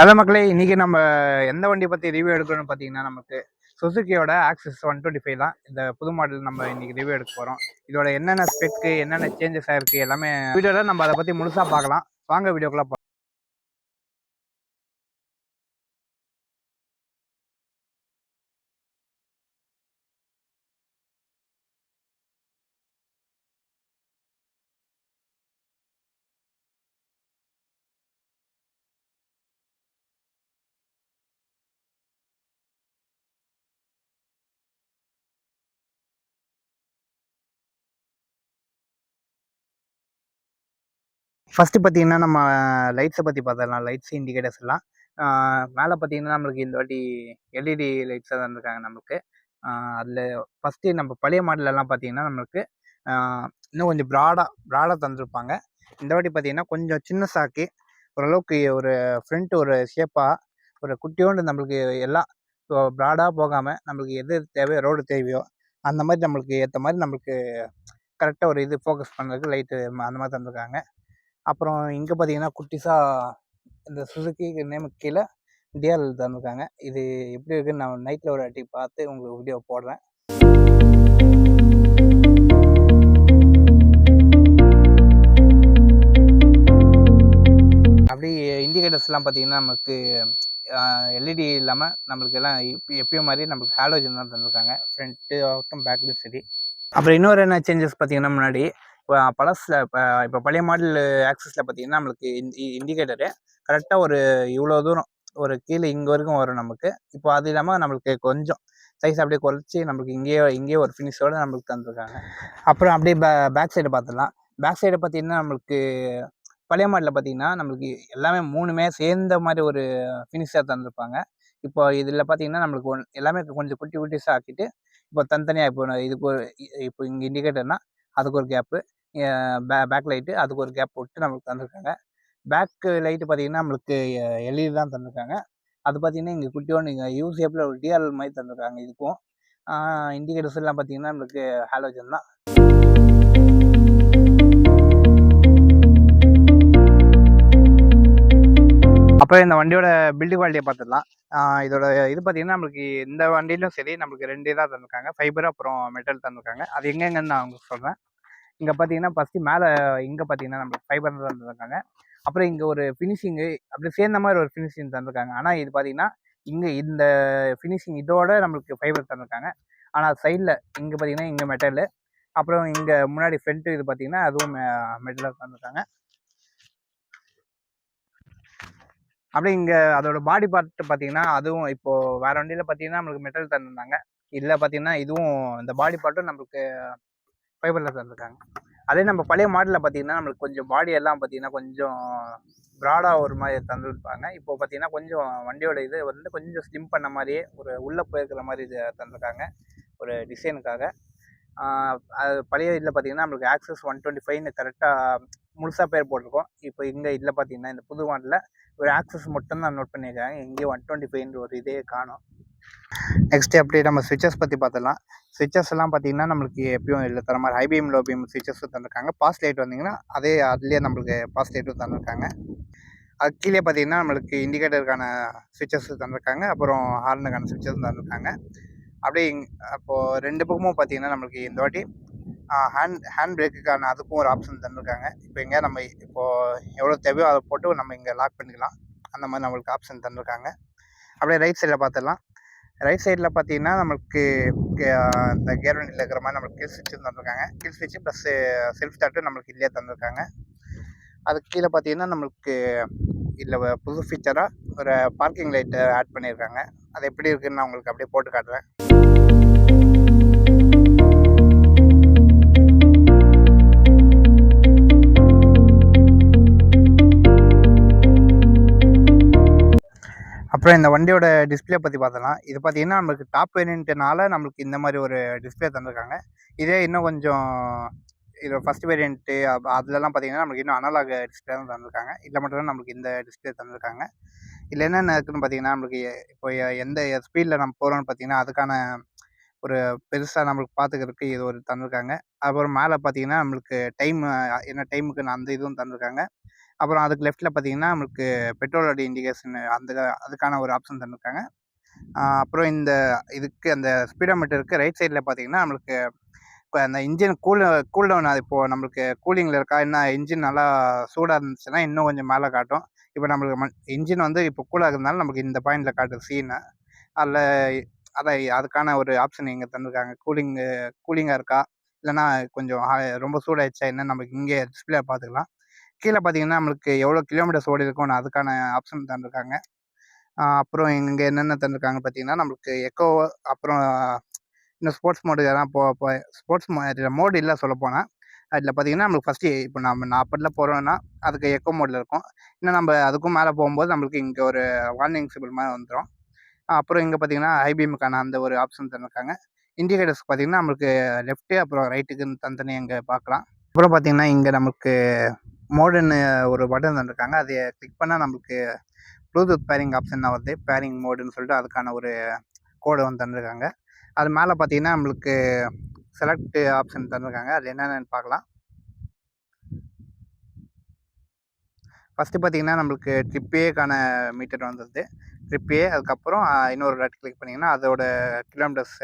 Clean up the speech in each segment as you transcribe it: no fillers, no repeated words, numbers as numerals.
Hello மக்களே, இன்னைக்கு நம்ம எந்த வண்டி பற்றி ரிவ்யூ எடுக்கணும்னு பார்த்தீங்கன்னா, நமக்கு சுசுக்கியோட ஆக்சஸ் 125 தான் இந்த புது மாடல் நம்ம இன்னைக்கு ரிவ்யூ எடுக்க போகிறோம். இதோட என்னென்ன ஸ்பெக்கு, என்னென்ன சேஞ்சஸ் ஆயிருக்கு எல்லாமே வீடியோவில் நம்ம அதை பற்றி முழுசாக பார்க்கலாம். வாங்க வீடியோக்குள்ள போகலாம். ஃபஸ்ட்டு பார்த்தீங்கன்னா, நம்ம லைட்ஸை பற்றி பார்த்துடலாம். லைட்ஸ் இண்டிகேட்டர்ஸ் எல்லாம் மேலே பார்த்தீங்கன்னா, நம்மளுக்கு இந்த வாட்டி எல்இடி லைட்ஸாக தான் இருக்காங்க நமக்கு. அதில் ஃபஸ்ட்டு நம்ம பழைய மாடலெல்லாம் பார்த்தீங்கன்னா, நம்மளுக்கு இன்னும் கொஞ்சம் ப்ராடாக தந்துருப்பாங்க. இந்த வாட்டி பார்த்தீங்கன்னா, கொஞ்சம் சின்ன சாக்கி ஓரளவுக்கு ஒரு ஃப்ரண்ட் ஒரு ஷேப்பாக ஒரு குட்டியோண்டு நம்மளுக்கு எல்லாம் ப்ராடாக போகாமல் நம்மளுக்கு எது தேவையோ ரோடு தேவையோ அந்த மாதிரி நம்மளுக்கு ஏற்ற மாதிரி நம்மளுக்கு கரெக்டாக ஒரு இது ஃபோக்கஸ் பண்ணுறதுக்கு லைட்டு அந்த மாதிரி தந்துருக்காங்க. அப்புறம் இங்கே பார்த்தீங்கன்னா குட்டிஸாக இந்த சுசுக்கி நேமுக்கு கீழே டிஎல் தந்துருக்காங்க. இது எப்படி இருக்குன்னு நான் நைட்டில் ஒரு வாட்டி பார்த்து உங்களுக்கு வீடியோ போடுறேன். அப்படி இண்டிகேட்டர்ஸ்லாம் பார்த்தீங்கன்னா நமக்கு எல்இடி இல்லாமல் நம்மளுக்கு எல்லாம் எப்பயும் மாதிரி நம்மளுக்கு ஹாலோஜன் தான் தந்துருக்காங்க. ஃப்ரண்ட்டு ஆகட்டும் பேக்லையும் சரி. அப்புறம் இன்னொரு என்ன சேஞ்சஸ் பார்த்தீங்கன்னா, முன்னாடி பழசில் இப்போ பழைய மாடல் ஆக்சஸில் பார்த்தீங்கன்னா நம்மளுக்கு இண்டிகேட்டரு கரெக்டாக ஒரு இவ்வளோ தூரம் ஒரு கீழே இங்கே வரைக்கும் வரும் நமக்கு. இப்போ அது இல்லாமல் நம்மளுக்கு கொஞ்சம் சைஸ் அப்படியே குறைச்சி நம்மளுக்கு இங்கேயே ஒரு ஃபினிஷோடு நம்மளுக்கு தந்துருக்காங்க. அப்புறம் அப்படியே பேக் சைடு பார்த்துடலாம். பேக் சைடு பார்த்தீங்கன்னா நம்மளுக்கு பழைய மாடலில் பார்த்தீங்கன்னா நம்மளுக்கு எல்லாமே 3மே சேர்ந்த மாதிரி ஒரு ஃபினிஷாக தந்துருப்பாங்க. இப்போ இதில் பார்த்தீங்கன்னா நம்மளுக்கு எல்லாமே கொஞ்சம் குட்டி குட்டிஸாக ஆக்கிட்டு இப்போ தனித்தனியாக இதுக்கு ஒரு இப்போ இங்கே இண்டிகேட்டர்னால் அதுக்கு ஒரு கேப்பு, பேக் லைட்டு அதுக்கு ஒரு கேப் விட்டு நம்மளுக்கு தந்துருக்காங்க. பேக்கு லைட்டு பார்த்தீங்கன்னா நம்மளுக்கு எல்இடி தான் தந்துருக்காங்க. அது பார்த்தீங்கன்னா இங்கே குட்டியோண்டு இங்கே யூசேப்பில் ஒரு டிஆர் மாதிரி தந்துருக்காங்க இதுக்கும். இண்டிகேட்டர்ஸ் எல்லாம் பார்த்தீங்கன்னா நம்மளுக்கு ஹாலோஜன் தான். அப்புறம் இந்த வண்டியோட பில்டு குவாலிட்டியை பார்த்துடலாம். இதோட இது பார்த்தீங்கன்னா நம்மளுக்கு இந்த வண்டியிலும் சரி நம்மளுக்கு 2 இதாக தந்துருக்காங்க. ஃபைபர் அப்புறம் மெட்டல் தந்துருக்காங்க. அது எங்கெங்கன்னு நான் உங்களுக்கு சொல்கிறேன். இங்கே பார்த்தீங்கன்னா ஃபஸ்ட்டு மேலே இங்கே பார்த்தீங்கன்னா நம்மளுக்கு ஃபைபர் தந்துருக்காங்க. அப்புறம் இங்கே ஒரு ஃபினிஷிங்கு அப்படி சேர்ந்த மாதிரி ஒரு ஃபினிஷிங் தந்துருக்காங்க. ஆனால் இது பார்த்தீங்கன்னா இங்கே இந்த ஃபினிஷிங் இதோட நம்மளுக்கு ஃபைபர் தந்துருக்காங்க. ஆனால் சைடில் இங்கே பார்த்தீங்கன்னா இங்கே மெட்டலு, அப்புறம் இங்கே முன்னாடி ஃப்ரண்ட்டு இது பார்த்தீங்கன்னா அதுவும் மெட்டலாக தந்துருக்காங்க. அப்படியே இங்கே அதோட பாடி பார்ட் பார்த்தீங்கன்னா அதுவும் இப்போது வேறு வண்டியில் பார்த்தீங்கன்னா நம்மளுக்கு மெட்டல் தந்துருந்தாங்க. இதில் பார்த்தீங்கன்னா இதுவும் இந்த பாடி பார்ட்டும் நம்மளுக்கு ஃபைபரில் தந்துருக்காங்க. அதே நம்ம பழைய மாடலில் பார்த்தீங்கன்னா நம்மளுக்கு கொஞ்சம் பாடி எல்லாம் பார்த்தீங்கன்னா கொஞ்சம் ப்ராடாக ஒரு மாதிரி தந்துருப்பாங்க. இப்போது பார்த்தீங்கன்னா கொஞ்சம் வண்டியோட இது வந்து கொஞ்சம் ஸ்லிம் பண்ண மாதிரியே ஒரு உள்ளே போயிருக்கிற மாதிரி இது தந்துருக்காங்க ஒரு டிசைனுக்காக. அது பழைய இதில் பார்த்தீங்கன்னா நம்மளுக்கு ஆக்சஸ் 125ன்னு கரெக்டாக முழுசாக பேர் போட்டிருக்கோம். இப்போ இங்கே இதில் பார்த்தீங்கன்னா இந்த புது மாடலில் ஒரு ஆக்சஸ் மட்டும் தான் நோட் பண்ணியிருக்காங்க. எங்கேயும் 125ன்ற ஒரு இதே காணும். நெக்ஸ்ட்டு அப்படியே நம்ம ஸ்விட்சஸ் பற்றி பார்த்துடலாம். ஸ்விட்சஸ் எல்லாம் பார்த்தீங்கன்னா நம்மளுக்கு எப்பயும் இல்லை தர மாதிரி ஹை பீம் லோ பீம் ஸ்விட்சஸும் தந்துருக்காங்க. பாஸ் லைட் வந்தீங்கன்னா அதுலேயே நம்மளுக்கு பாஸ் லைட்டும் தந்துருக்காங்க. அது கீழே பார்த்தீங்கன்னா நம்மளுக்கு இண்டிகேட்டருக்கான ஸ்விட்சஸ் தந்துருக்காங்க. அப்புறம் ஹார்னுக்கான ஸ்விட்சஸும் தந்துருக்காங்க. அப்படியே அப்போது 2 பக்கமும் பார்த்தீங்கன்னா நம்மளுக்கு இந்த வாட்டி ஹேண்ட் பிரேக்குக்கான அதுக்கும் ஒரு ஆப்ஷன் தந்துருக்காங்க. இப்போ எங்கே நம்ம இப்போது எவ்வளோ தேவையோ அதை போட்டு நம்ம இங்கே லாக் பண்ணிக்கலாம். அந்த மாதிரி நம்மளுக்கு ஆப்ஷன் தந்துருக்காங்க. அப்படியே ரைட் சைடில் பார்த்துடலாம். ரைட் சைடில் பார்த்தீங்கன்னா நம்மளுக்கு இந்த கியர் வண்டியில் இருக்கிற மாதிரி நம்மளுக்கு கில் ஸ்விட்சும் தந்துருக்காங்க. கில் ஸ்விட்சு ப்ளஸ்ஸு செல்ஃப் ஸ்டார்ட்டும் நம்மளுக்கு இல்லையே தந்துருக்காங்க. அதுக்கு கீழே பார்த்தீங்கன்னா நம்மளுக்கு இதில் புது ஃபீச்சராக ஒரு பார்க்கிங் லைட்டு ஆட் பண்ணியிருக்காங்க. அது எப்படி இருக்குதுன்னு நான் உங்களுக்கு அப்படியே போட்டு காட்டுறேன். அப்புறம் இந்த வண்டியோட டிஸ்பிளே பற்றி பார்த்தலாம். இது பார்த்தீங்கன்னா நம்மளுக்கு டாப் வேரியண்ட்டுனால நம்மளுக்கு இந்த மாதிரி ஒரு டிஸ்பிளே தந்துருக்காங்க. இதே இன்னும் கொஞ்சம் இதோட ஃபஸ்ட் வேரியண்ட்டு அதுலலாம் பார்த்தீங்கன்னா நம்மளுக்கு இன்னும் அனலாக் டிஸ்பிளே தான் தந்துருக்காங்க. இதில் மட்டும்தான் நம்மளுக்கு இந்த டிஸ்பிளே தந்துருக்காங்க. இதில் என்னென்ன இருக்குதுன்னு பார்த்தீங்கன்னா நம்மளுக்கு இப்போ எந்த ஸ்பீடில் நம்ம போகிறோம்னு பார்த்தீங்கன்னா அதுக்கான ஒரு பெருசாக நம்மளுக்கு பார்த்துக்கிறதுக்கு இது ஒரு தந்துருக்காங்க. அப்புறம் மேலே பார்த்தீங்கன்னா நம்மளுக்கு டைம் என்ன டைமுக்கு அந்த இதுவும் தந்துருக்காங்க. அப்புறம் அதுக்கு லெஃப்ட்டில் பார்த்தீங்கன்னா நம்மளுக்கு பெட்ரோலோட இண்டிகேஷன் அதுக்கான ஒரு ஆப்ஷன் தந்திருக்காங்க. அப்புறம் இதுக்கு அந்த ஸ்பீடோமீட்டருக்கு ரைட் சைடில் பார்த்தீங்கன்னா நம்மளுக்கு இப்போ அந்த இன்ஜின் கூல்டவுன் இப்போது நம்மளுக்கு கூலிங்கில் இருக்கா, என்ன இன்ஜின் நல்லா சூடாக இருந்துச்சுன்னா இன்னும் கொஞ்சம் மேலே காட்டும். இப்போ நம்மளுக்கு இன்ஜின் வந்து இப்போ கூலாக இருந்தாலும் நமக்கு இந்த பாயிண்டில் காட்டுது சீனு. அதுக்கான ஒரு ஆப்ஷன் இங்கே தந்திருக்காங்க. கூலிங்காக இருக்கா, இல்லைனா கொஞ்சம் ரொம்ப சூடாகிடுச்சா என்ன நமக்கு இங்கே டிஸ்பிளே பார்த்துக்கலாம். கீழே பார்த்தீங்கன்னா நம்மளுக்கு எவ்வளோ கிலோமீட்டர்ஸ் ஓடி இருக்கும்னு அதுக்கான ஆப்ஷன் தந்திருக்காங்க. அப்புறம் இங்கே என்னென்ன தந்திருக்காங்க பார்த்தீங்கன்னா நம்மளுக்கு எக்கோ, அப்புறம் இன்னும் ஸ்போர்ட்ஸ் மோடு எதனா ஸ்போர்ட்ஸ் மோடு இல்லை சொல்லப்போனால். அதில் பார்த்தீங்கன்னா நம்மளுக்கு ஃபஸ்ட்டு இப்போ நம்ம 40 போகிறோன்னா அதுக்கு எக்கோ மோடில் இருக்கும். இன்னும் நம்ம அதுக்கும் மேலே போகும்போது நம்மளுக்கு இங்கே ஒரு வார்னிங் சிம்பிள் மாதிரி வந்துடும். அப்புறம் இங்கே பார்த்தீங்கன்னா ஐபிஎம்முக்கான அந்த ஒரு ஆப்ஷன் தந்திருக்காங்க. இண்டிகேட்டர்ஸ் பார்த்தீங்கன்னா நம்மளுக்கு லெஃப்ட்டு அப்புறம் ரைட்டுக்குன்னு தனித்தனியாக இங்கே பார்க்கலாம். அப்புறம் பார்த்தீங்கன்னா இங்கே நமக்கு மோடுன்னு ஒரு பட்டன் தந்திருக்காங்க. அதை கிளிக் பண்ணால் நம்மளுக்கு ப்ளூடூத் பேரிங் ஆப்ஷன் தான் வருது. பேரிங் மோடுன்னு சொல்லிட்டு அதுக்கான ஒரு கோடு வந்து தந்திருக்காங்க. அது மேலே பார்த்தீங்கன்னா நம்மளுக்கு செலக்ட் ஆப்ஷன் தந்திருக்காங்க. அது என்னென்னு பார்க்கலாம். ஃபஸ்ட்டு பார்த்தீங்கன்னா நம்மளுக்கு ட்ரிப்பேக்கான மீட்டர் வந்துடுது. ட்ரிப்பே அதுக்கப்புறம் இன்னொரு வாட்டி கிளிக் பண்ணிங்கன்னா அதோட கிலோமீட்டர்ஸ்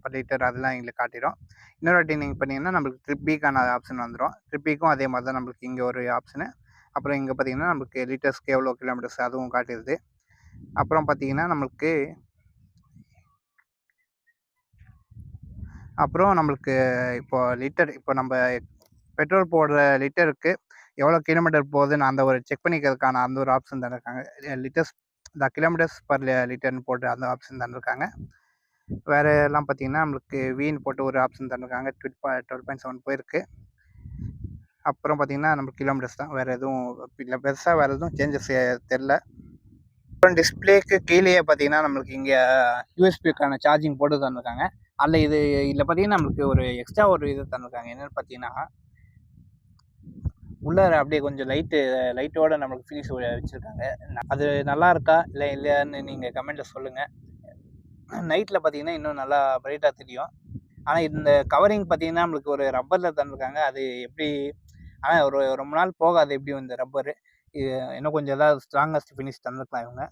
பர் லிட்டர் அதெல்லாம் எங்களுக்கு காட்டிடும். இன்னொரு வாட்டி நீங்கள் பண்ணிங்கன்னா நம்மளுக்கு ட்ரிப் பிக்கான ஆப்ஷன் வந்துடும். ட்ரிப் பிக்கும் அதே மாதிரி தான் நம்மளுக்கு இங்கே ஒரு ஆப்ஷனு. அப்புறம் இங்கே பார்த்தீங்கன்னா நம்மளுக்கு லிட்டர்ஸ்க்கு எவ்வளோ கிலோமீட்டர்ஸ் அதுவும் காட்டிடுது. அப்புறம் பார்த்தீங்கன்னா நம்மளுக்கு இப்போ நம்ம பெட்ரோல் போடுற லிட்டருக்கு எவ்வளோ கிலோமீட்டர் போகுதுன்னு அந்த ஒரு செக் பண்ணிக்கிறதுக்கான அந்த ஒரு ஆப்ஷன் தந்திருக்காங்க. கிலோமீட்டர்ஸ் பர் லிட்டர்னு போட்டு அந்த ஆப்ஷன் தந்திருக்காங்க. வேறு எல்லாம் பார்த்தீங்கன்னா நம்மளுக்கு வீன் போட்டு ஒரு ஆப்ஷன் தந்திருக்காங்க. 12.7 போயிருக்கு. அப்புறம் பார்த்தீங்கன்னா நம்மளுக்கு கிலோமீட்டர்ஸ் தான், வேறு எதுவும் இல்லை, பெருசாக வேறு எதுவும் சேஞ்சஸ் தெரில. அப்புறம் டிஸ்பிளேக்கு கீழேயே பார்த்தீங்கன்னா நம்மளுக்கு இங்கே யூஎஸ்பிக்கான சார்ஜிங் போட்டு தந்திருக்காங்க. இதில் பார்த்தீங்கன்னா நம்மளுக்கு ஒரு எக்ஸ்ட்ரா ஒரு இது தந்திருக்காங்க. என்னென்னு பார்த்தீங்கன்னா உள்ளார அப்படியே கொஞ்சம் லைட்டோட நம்மளுக்கு ஃபினிஷ் வச்சுருக்காங்க. அது நல்லா இருக்கா இல்லை இல்லையான்னு நீங்கள் கமெண்ட்டில் சொல்லுங்கள். நைட்டில் பார்த்தீங்கன்னா இன்னும் நல்லா பிரைட்டாக தெரியும். ஆனால் இந்த கவரிங் பார்த்தீங்கன்னா நம்மளுக்கு ஒரு ரப்பரில் தந்திருக்காங்க. அது எப்படி, ஆனால் ஒரு ரொம்ப நாள் போகாது எப்படியும் இந்த ரப்பரு. இது இன்னும் கொஞ்சம் ஏதாவது ஸ்ட்ராங்கஸ்ட் ஃபினிஷ் தந்திருக்கலாம் இவங்க.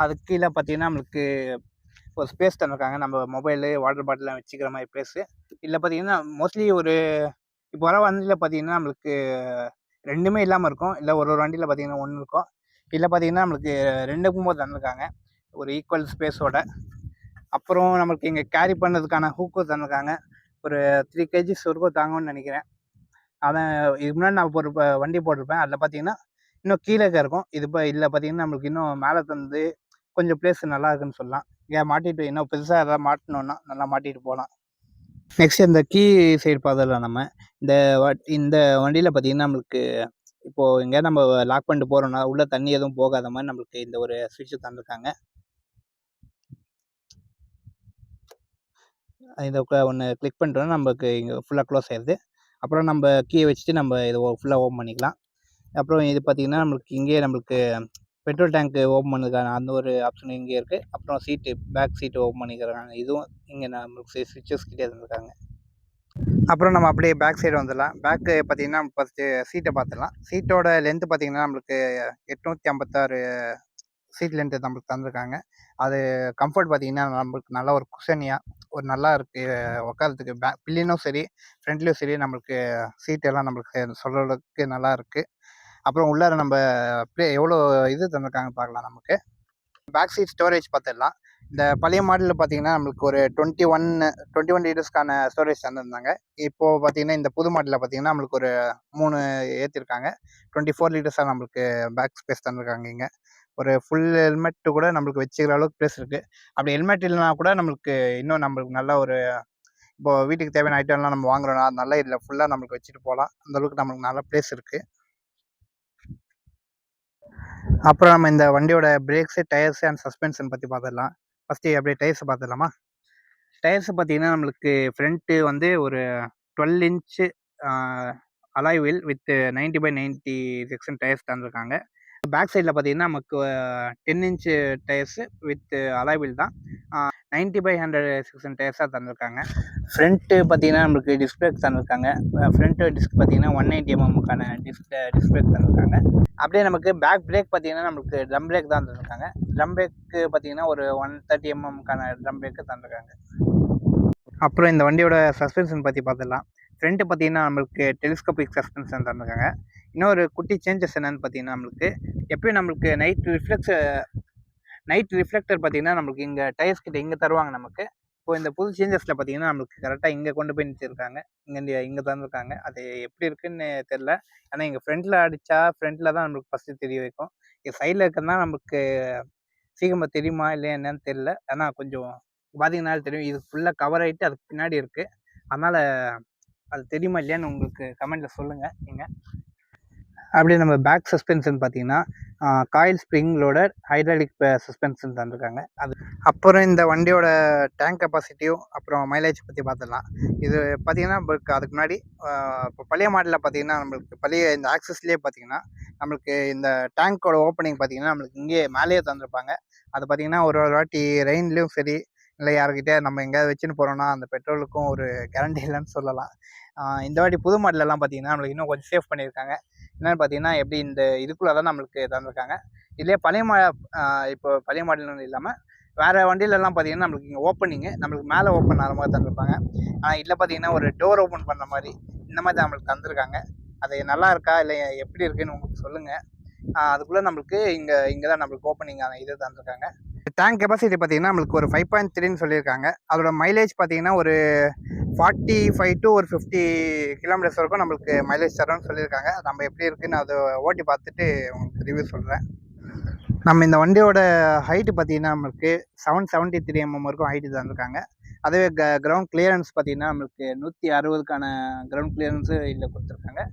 அதுக்கு கீழே பார்த்தீங்கன்னா நம்மளுக்கு ஒரு ஸ்பேஸ் தந்திருக்காங்க. நம்ம மொபைலு, வாட்டர் பாட்டிலாம் வச்சுக்கிற மாதிரி ப்ளேஸு. இதில் பார்த்தீங்கன்னா மோஸ்ட்லி இப்போ வர வண்டியில் பார்த்தீங்கன்னா நம்மளுக்கு ரெண்டுமே இல்லாமல் இருக்கும். இல்லை ஒரு வண்டியில் பார்த்தீங்கன்னா ஒன்று இருக்கும். இதில் பார்த்தீங்கன்னா நம்மளுக்கு ரெண்டுக்கும் போது தந்திருக்காங்க ஒரு ஈக்குவல் ஸ்பேஸோட. அப்புறம் நம்மளுக்கு இங்கே கேரி பண்ணுறதுக்கான ஹூக்கு தந்திருக்காங்க. ஒரு 3 kg வரைக்கும் தாங்கும்னு நினைக்கிறேன். அதான் இதுக்கு முன்னாடி நான் ஒரு வண்டி போட்டிருப்பேன். அதில் பார்த்தீங்கன்னா இன்னும் கீழே இருக்கும். இதில் பார்த்தீங்கன்னா நம்மளுக்கு இன்னும் மேலே தந்து கொஞ்சம் பிளேஸ் நல்லா இருக்குன்னு சொல்லலாம். ஏன் மாட்டிட்டு இன்னும் பெருசாக எதாவது மாட்டினோன்னா நல்லா மாட்டிட்டு போகலாம். நெக்ஸ்ட் இந்த கீ சைடு பார்த்துடலாம். நம்ம இந்த வண்டியில் பார்த்தீங்கன்னா நம்மளுக்கு இப்போது எங்கேயாவது நம்ம லாக் பண்ணிட்டு போகிறோம்னா உள்ளே தண்ணி எதுவும் போகாத மாதிரி நம்மளுக்கு இந்த ஒரு ஸ்விட்ச் தந்திருக்காங்க. இதை ஒன்று கிளிக் பண்ணிட்டோன்னா நம்மளுக்கு இங்கே ஃபுல்லாக க்ளோஸ் ஆயிடுது. அப்புறம் நம்ம கீயை வச்சுட்டு நம்ம இதை ஃபுல்லாக ஓப்பன் பண்ணிக்கலாம். அப்புறம் இது பார்த்திங்கன்னா நம்மளுக்கு பெட்ரோல் டேங்க்கு ஓப்பன் பண்ணுறதுக்கான அந்த ஒரு ஆப்ஷன் இங்கே இருக்குது. அப்புறம் பேக் சீட்டு ஓப்பன் பண்ணிக்கிறாங்க. இதுவும் இங்கே நம்மளுக்கு ஸ்விட்சஸ் கிட்டே தந்திருக்காங்க. அப்புறம் நம்ம அப்படியே பேக் சைடு வந்துடலாம். பேக்கு பார்த்திங்கன்னா ஃபஸ்ட்டு சீட்டை பார்த்துடலாம். சீட்டோட லென்த்து பார்த்திங்கன்னா நம்மளுக்கு 856 சீட் லென்த்து நம்மளுக்கு தந்திருக்காங்க. அது கம்ஃபர்ட் பார்த்திங்கன்னா நம்மளுக்கு நல்ல ஒரு குஷனியாக ஒரு நல்லா இருக்குது உட்காரத்துக்கு. பில்லினும் சரி ஃப்ரண்ட்லேயும் சரி நம்மளுக்கு சீட்டெல்லாம் நம்மளுக்கு சொல்கிறதுக்கு நல்லா இருக்குது. அப்புறம் உள்ளார நம்ம எவ்வளோ இது தந்திருக்காங்க பார்க்கலாம். நமக்கு பேக் சீட் ஸ்டோரேஜ் பார்த்துடலாம். இந்த பழைய மாடலில் பார்த்தீங்கன்னா நம்மளுக்கு ஒரு 21 லிட்டர்ஸ்க்கான ஸ்டோரேஜ் தந்திருந்தாங்க. இப்போது பார்த்தீங்கன்னா இந்த புது மாடலில் பார்த்தீங்கன்னா நம்மளுக்கு ஒரு 3 ஏற்றிருக்காங்க. 24 லிட்டர்ஸாக நம்மளுக்கு பேக் ஸ்பேஸ் தந்திருக்காங்க. இங்கே ஒரு ஃபுல் ஹெல்மெட்டு கூட நம்மளுக்கு வச்சுக்கிற அளவுக்கு ப்ளேஸ் இருக்குது. அப்படி ஹெல்மெட் இல்லைனா கூட நம்மளுக்கு இன்னும் நம்மளுக்கு நல்ல ஒரு இப்போது வீட்டுக்கு தேவையான ஐட்டம்லாம் நம்ம வாங்குறோம்னா நல்ல இதில் ஃபுல்லாக நம்மளுக்கு வச்சுட்டு போகலாம். அந்தளவுக்கு நம்மளுக்கு நல்ல ப்ளேஸ் இருக்குது. அப்புறம் நம்ம இந்த வண்டியோட பிரேக்ஸு, டயர்ஸு அண்ட் சஸ்பென்ஷன் பற்றி பார்த்துடலாம். ஃபஸ்ட்டு அப்படியே டயர்ஸை பார்த்துடலாமா? டயர்ஸு பார்த்தீங்கன்னா நம்மளுக்கு ஃப்ரண்ட்டு வந்து ஒரு 12 inch alloy wheel with 90/90 section tyres தந்திருக்காங்க. பேக் சைடில் பார்த்தீங்கன்னா நமக்கு 10 inch tyres with alloy wheel தான். 90/100 செக்ஷன் டயர்ஸாக தந்திருக்காங்க. ஃப்ரண்ட்டு பார்த்தீங்கன்னா நம்மளுக்கு டிஸ்பிளேக் தந்திருக்காங்க. ஃப்ரண்ட்டு டிஸ்க் பார்த்தீங்கன்னா 190 டிஸ்பிளேக் தந்திருக்காங்க. அப்படியே நமக்கு பேக் பிரேக் பார்த்தீங்கன்னா நம்மளுக்கு ட்ரம் பிரேக் தான் தந்திருக்காங்க. ட்ரம் பிரேக்கு பார்த்தீங்கன்னா ஒரு 130 ட்ரம் பிரேக்கு தந்திருக்காங்க. அப்புறம் இந்த வண்டியோட சஸ்பென்ஷன் பற்றி பார்த்துடலாம். ஃப்ரண்ட்டு பார்த்தீங்கன்னா நம்மளுக்கு டெலிஸ்கோபிக் சஸ்பென்ஷன் தந்திருக்காங்க. இன்னொரு குட்டி சேஞ்சஸ் என்னென்னு பார்த்தீங்கன்னா நம்மளுக்கு எப்பயும் நம்மளுக்கு நைட் ரிஃப்ளெக்டர் பார்த்தீங்கன்னா நம்மளுக்கு இங்கே டயர்ஸ் கிட்ட இங்கே தருவாங்க நமக்கு. இப்போ இந்த புது சேஞ்சஸில் பார்த்தீங்கன்னா நம்மளுக்கு கரெக்டாக இங்கே கொண்டு போய் நிறுத்திருக்காங்க. இங்கே தந்துருக்காங்க. அது எப்படி இருக்குன்னு தெரில. ஆனால் இங்கே ஃப்ரண்ட்டில் தான் நம்மளுக்கு ஃபஸ்ட்டு தெரிய வைக்கும். இது சைடில் இருக்கிறதுனா நமக்கு சீக்கிரமாக தெரியுமா இல்லையா என்னன்னு தெரில. ஆனால் கொஞ்சம் பார்த்தீங்கன்னாலும் தெரியும். இது ஃபுல்லாக கவர் ஆகிட்டு அதுக்கு பின்னாடி இருக்குது. அதனால் அது தெரியுமா இல்லையான்னு உங்களுக்கு கமெண்ட்டில் சொல்லுங்கள் நீங்கள். அப்படியே நம்ம பேக் சஸ்பென்ஷன் பார்த்தீங்கன்னா coil spring loader hydraulic suspension தந்திருக்காங்க. அது அப்புறம் இந்த வண்டியோட டேங்க் கெப்பாசிட்டியும் அப்புறம் மைலேஜ் பற்றி பார்த்துடலாம். இது பார்த்தீங்கன்னா அதுக்கு முன்னாடி இப்போ பழைய மாடலில் பார்த்தீங்கன்னா நம்மளுக்கு பழைய இந்த ஆக்சஸ்லேயே பார்த்தீங்கன்னா நம்மளுக்கு இந்த டேங்க்கோட ஓப்பனிங் பார்த்தீங்கன்னா நம்மளுக்கு இங்கேயே மேலேயே தந்திருப்பாங்க. அது பார்த்தீங்கன்னா ஒரு வாட்டி ரெயின்லேயும் சரி இல்லை யாருக்கிட்டே நம்ம எங்கேயாவது வச்சுன்னு போகிறோன்னா அந்த பெட்ரோலுக்கும் ஒரு கேரண்டி இல்லைன்னு சொல்லலாம். இந்த வாட்டி புது மாடலெல்லாம் பார்த்தீங்கன்னா நம்மளுக்கு இன்னும் கொஞ்சம் சேஃப் பண்ணியிருக்காங்க. என்னென்னு பார்த்தீங்கன்னா எப்படி இந்த இதுக்குள்ளே தான் நம்மளுக்கு தந்திருக்காங்க. இதுலேயே இப்போ பழைய மாடல்னு இல்லாமல் வேறு வண்டியிலலாம் பார்த்தீங்கன்னா நம்மளுக்கு இங்கே ஓப்பனிங்கு நம்மளுக்கு மேலே ஓப்பன் ஆகிற மாதிரி தந்திருப்பாங்க. ஆனால் இதில் பார்த்தீங்கன்னா ஒரு டோர் ஓப்பன் பண்ண மாதிரி இந்த மாதிரி தான் நம்மளுக்கு தந்திருக்காங்க. அது நல்லா இருக்கா இல்லை எப்படி இருக்குன்னு உங்களுக்கு சொல்லுங்கள். அதுக்குள்ளே நம்மளுக்கு இங்கே தான் நம்மளுக்கு ஓப்பனிங்கான இது தந்திருக்காங்க. டேங்க் கெப்பாசிட்டி பார்த்தீங்கன்னா நம்மளுக்கு ஒரு 5.3ன்னு சொல்லியிருக்காங்க. அதோட மைலேஜ் பார்த்தீங்கன்னா ஒரு 45 to ஒரு 50 கிலோமீட்டர்ஸ் வரைக்கும் நம்மளுக்கு மைலேஜ் தரோன்னு சொல்லியிருக்காங்க. நம்ம எப்படி இருக்குன்னு அதை ஓட்டி பார்த்துட்டு உங்களுக்கு ரிவ்யூ சொல்கிறேன். நம்ம இந்த வண்டியோட ஹைட்டு பார்த்தீங்கன்னா நம்மளுக்கு 773 mm வரைக்கும் ஹைட்டு தந்திருக்காங்க. அதுவே கிரவுண்ட் கிளியரன்ஸ் பார்த்தீங்கன்னா நம்மளுக்கு 160க்கான கிரவுண்ட் கிளியரன்ஸு இதில் கொடுத்துருக்காங்க.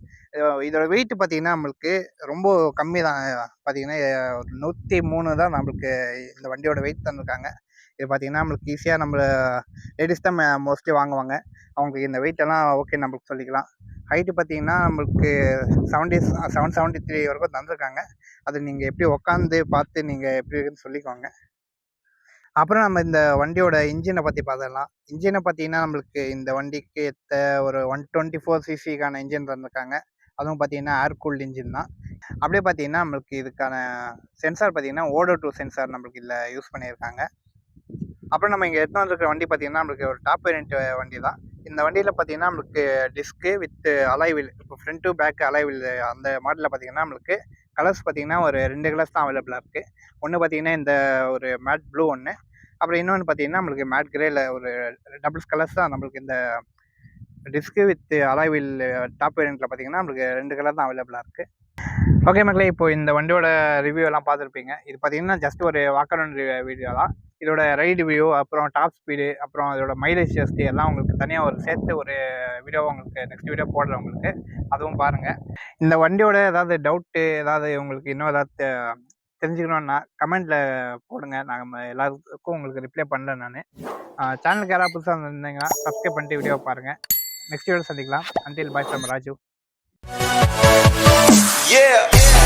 இதோட வெயிட் பார்த்தீங்கன்னா நம்மளுக்கு ரொம்ப கம்மி தான். பார்த்தீங்கன்னா ஒரு 103 தான் நம்மளுக்கு இந்த வண்டியோட வெயிட் தந்திருக்காங்க. இது பார்த்தீங்கன்னா நம்மளுக்கு ஈஸியாக நம்ம லேடிஸ் தான் மோஸ்ட்லி வாங்குவாங்க. அவங்களுக்கு இந்த வெயிட்டெல்லாம் ஓகே நம்மளுக்கு சொல்லிக்கலாம். ஹைட்டு பார்த்தீங்கன்னா நம்மளுக்கு 773 வரைக்கும் தந்திருக்காங்க. அது நீங்கள் எப்படி உட்காந்து பார்த்து நீங்கள் எப்படி இருக்குன்னு சொல்லிக்கோங்க. அப்புறம் நம்ம இந்த வண்டியோட இன்ஜினை பற்றி பார்த்துடலாம். இன்ஜினை பார்த்தீங்கன்னா நம்மளுக்கு இந்த வண்டிக்கு ஏற்ற ஒரு 124 cc இன்ஜின் தந்திருக்காங்க. அதுவும் பார்த்தீங்கன்னா ஏர் கூல்டு இன்ஜின் தான். அப்படியே பார்த்தீங்கன்னா நம்மளுக்கு இதுக்கான சென்சார் பார்த்தீங்கன்னா O2 சென்சார் நம்மளுக்கு இதில் யூஸ் பண்ணியிருக்காங்க. அப்புறம் நம்ம இங்கே எடுத்து வந்துருக்கிற வண்டி பார்த்தீங்கன்னா நம்மளுக்கு ஒரு டாப் வேரியன்ட் வண்டி தான். இந்த வண்டியில் பார்த்தீங்கன்னா நம்மளுக்கு டிஸ்க்கு வித் அலாய்வில் இப்போ ஃப்ரண்ட் டு பேக் அலாய்வில் அந்த மாடலில் பார்த்தீங்கன்னா நம்மளுக்கு கலர்ஸ் பார்த்தீங்கன்னா ஒரு 2 கலர்ஸ் தான் அவைலபிளாக இருக்குது. ஒன்று பார்த்தீங்கன்னா இந்த ஒரு மேட் ப்ளூ ஒன்று, அப்புறம் இன்னொன்று பார்த்தீங்கன்னா நம்மளுக்கு மேட் கிரேயில் ஒரு டபுள்ஸ் கலர்ஸ் தான் நம்மளுக்கு இந்த டிஸ்க்கு வித் அலாய்வில் டாப் வேரியண்ட்டில் பார்த்தீங்கன்னா நம்மளுக்கு 2 கலர் தான் அவைலபிளாக இருக்குது. ஓகே மக்களே, இப்போ இந்த வண்டியோட ரிவ்யூ எல்லாம் பார்த்துருப்பீங்க. இது பார்த்தீங்கன்னா ஜஸ்ட் ஒரு வாக் அரவுண்ட் வீடியோ தான். இதோட ரைடு வியூ, அப்புறம் டாப் ஸ்பீடு, அப்புறம் அதோட மைலேஜ் டெஸ்ட் எல்லாம் உங்களுக்கு தனியாக சேர்த்து ஒரு வீடியோ உங்களுக்கு நெக்ஸ்ட் வீடியோ போடுறேன் உங்களுக்கு. அதுவும் பாருங்கள். இந்த வண்டியோட ஏதாவது டவுட்டு ஏதாவது உங்களுக்கு இன்னும் ஏதாவது தெரிஞ்சுக்கணுன்னா கமெண்ட்டில் போடுங்க. நாங்கள் எல்லாருக்கும் உங்களுக்கு ரிப்ளை பண்ணுறேன். நான் சேனலுக்கு யாராவது புதுசாக இருந்தீங்கன்னா சப்ஸ்கிரைப் பண்ணிட்டு வீடியோ பாருங்கள். நெக்ஸ்ட் வீடியோ சந்திக்கலாம். Until bye from Raju. Yeah.